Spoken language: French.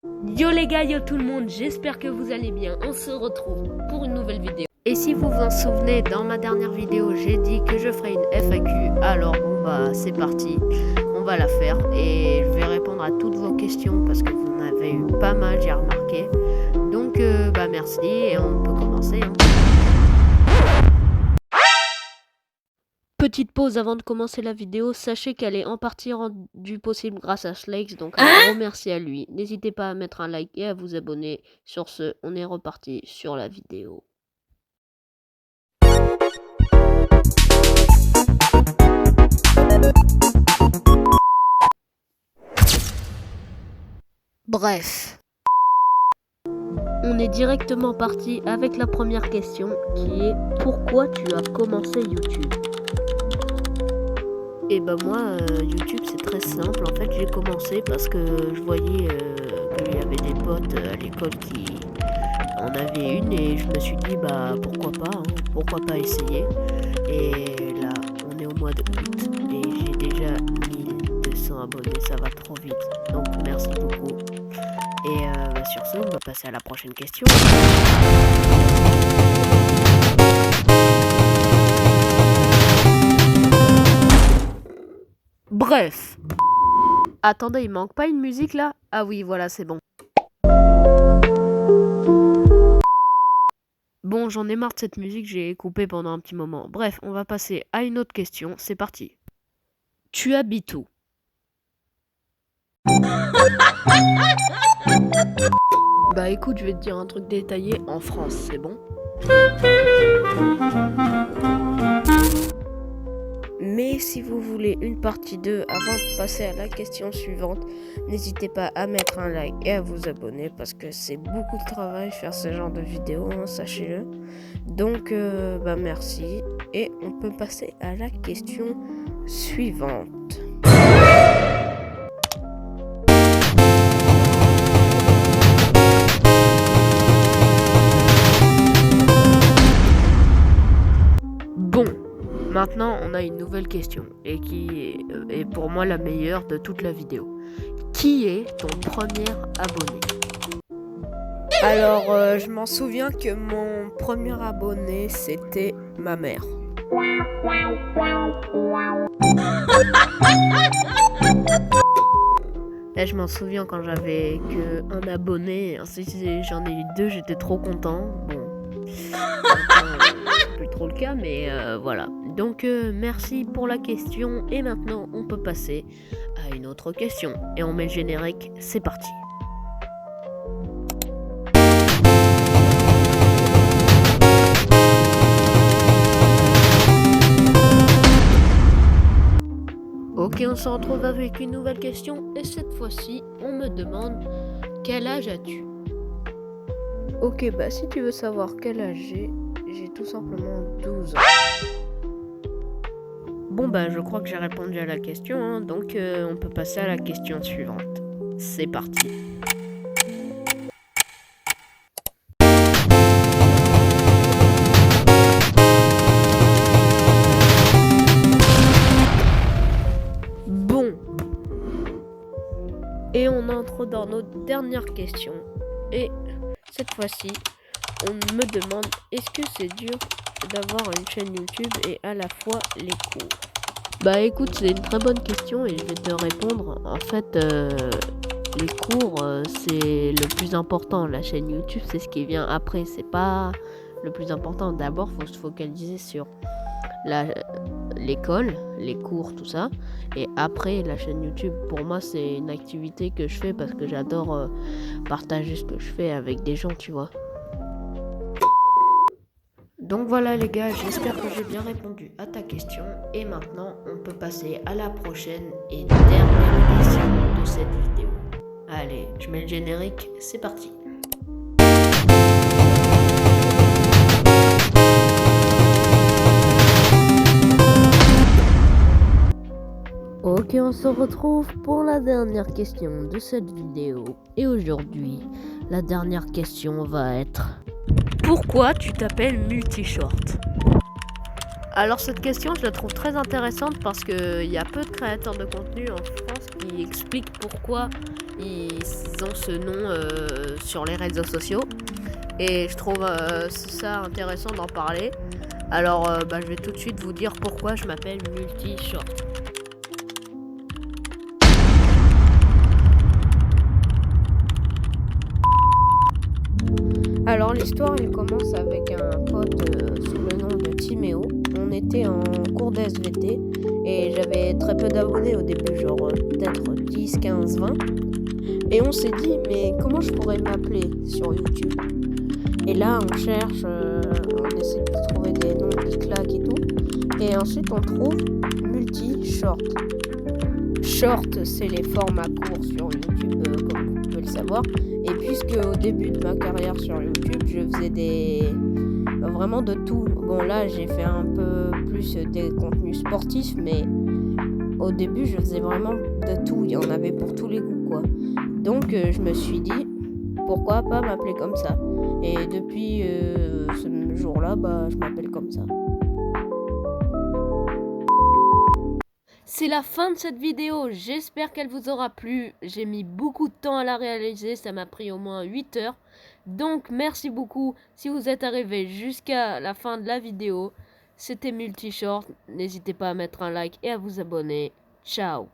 Yo les gars, yo tout le monde, j'espère que vous allez bien. On se retrouve pour une nouvelle vidéo. Et si vous vous en souvenez, dans ma dernière vidéo, j'ai dit que je ferais une FAQ. Alors bon bah c'est parti, on va la faire et je vais répondre à toutes vos questions parce que vous en avez eu pas mal, j'ai remarqué. Donc bah merci et on peut commencer. Petite pause avant de commencer la vidéo, sachez qu'elle est en partie rendue possible grâce à Slakes, donc un gros merci à lui. N'hésitez pas à mettre un like et à vous abonner. Sur ce, on est reparti sur la vidéo. Bref. On est directement parti avec la première question qui est pourquoi tu as commencé YouTube? Et bah moi, YouTube c'est très simple. En fait j'ai commencé parce que je voyais qu'il y avait des potes à l'école qui en avaient une et je me suis dit bah pourquoi pas essayer. Et là on est au mois de août et j'ai déjà 1200 abonnés, ça va trop vite. Donc merci beaucoup. Et sur ce on va passer à la prochaine question. Bref. Attendez, il manque pas une musique là? Ah oui, voilà, c'est bon. Bon, j'en ai marre de cette musique, j'ai coupé pendant un petit moment. Bref, on va passer à une autre question, c'est parti. Tu habites où? Bah écoute, je vais te dire un truc détaillé, en France, c'est bon? Mais si vous voulez une partie 2 avant de passer à la question suivante, n'hésitez pas à mettre un like et à vous abonner parce que c'est beaucoup de travail faire ce genre de vidéo, hein, sachez-le. Donc bah merci et on peut passer à la question suivante. Bon. Maintenant, on a une nouvelle question et qui est pour moi la meilleure de toute la vidéo. Qui est ton premier abonné? Alors, je m'en souviens que mon premier abonné, c'était ma mère. Là, je m'en souviens quand j'avais que un abonné. Ensuite, j'en ai eu 2, j'étais trop content. Bon, c'est plus trop le cas, mais voilà. Donc merci pour la question et maintenant on peut passer à une autre question et on met le générique, c'est parti. Ok, on se retrouve avec une nouvelle question et cette fois-ci on me demande quel âge as-tu? Ok, bah si tu veux savoir quel âge j'ai tout simplement 12 ans. Bon bah je crois que j'ai répondu à la question, hein, donc on peut passer à la question suivante. C'est parti. Bon. Et on entre dans notre dernière question. Et cette fois-ci, on me demande est-ce que c'est dur d'avoir une chaîne YouTube et à la fois les cours? Bah écoute, c'est une très bonne question et je vais te répondre. En fait, les cours, c'est le plus important. La chaîne YouTube, c'est ce qui vient après. C'est pas le plus important. D'abord, il faut se focaliser sur l'école, les cours, tout ça. Et après, la chaîne YouTube, pour moi, c'est une activité que je fais parce que j'adore partager ce que je fais avec des gens, tu vois. Donc voilà les gars, j'espère que j'ai bien répondu à ta question et maintenant on peut passer à la prochaine et dernière question de cette vidéo. Allez, je mets le générique, c'est parti. Ok, on se retrouve pour la dernière question de cette vidéo et aujourd'hui, la dernière question va être: pourquoi tu t'appelles Multishort? Alors cette question je la trouve très intéressante parce qu'il y a peu de créateurs de contenu en France qui expliquent pourquoi ils ont ce nom sur les réseaux sociaux. Et je trouve ça intéressant d'en parler. Alors je vais tout de suite vous dire pourquoi je m'appelle Multi-Short. Alors l'histoire elle commence avec un pote sous le nom de Timéo. On était en cours d'SVT et j'avais très peu d'abonnés au début, genre peut-être 10, 15, 20. Et on s'est dit mais comment je pourrais m'appeler sur YouTube? Et là on cherche, on essaie de trouver des noms qui claquent et tout. Et ensuite on trouve Multi-Short. Short c'est les formats courts sur YouTube comme vous pouvez le savoir. Et puisque au début de ma carrière sur YouTube, je faisais vraiment de tout. Bon là, j'ai fait un peu plus des contenus sportifs, mais au début, je faisais vraiment de tout. Il y en avait pour tous les goûts, quoi. Donc, je me suis dit, pourquoi pas m'appeler comme ça? Et depuis ce jour-là, je m'appelle comme ça. C'est la fin de cette vidéo, j'espère qu'elle vous aura plu. J'ai mis beaucoup de temps à la réaliser, ça m'a pris au moins 8 heures. Donc merci beaucoup si vous êtes arrivé jusqu'à la fin de la vidéo. C'était Multi-Short, n'hésitez pas à mettre un like et à vous abonner. Ciao.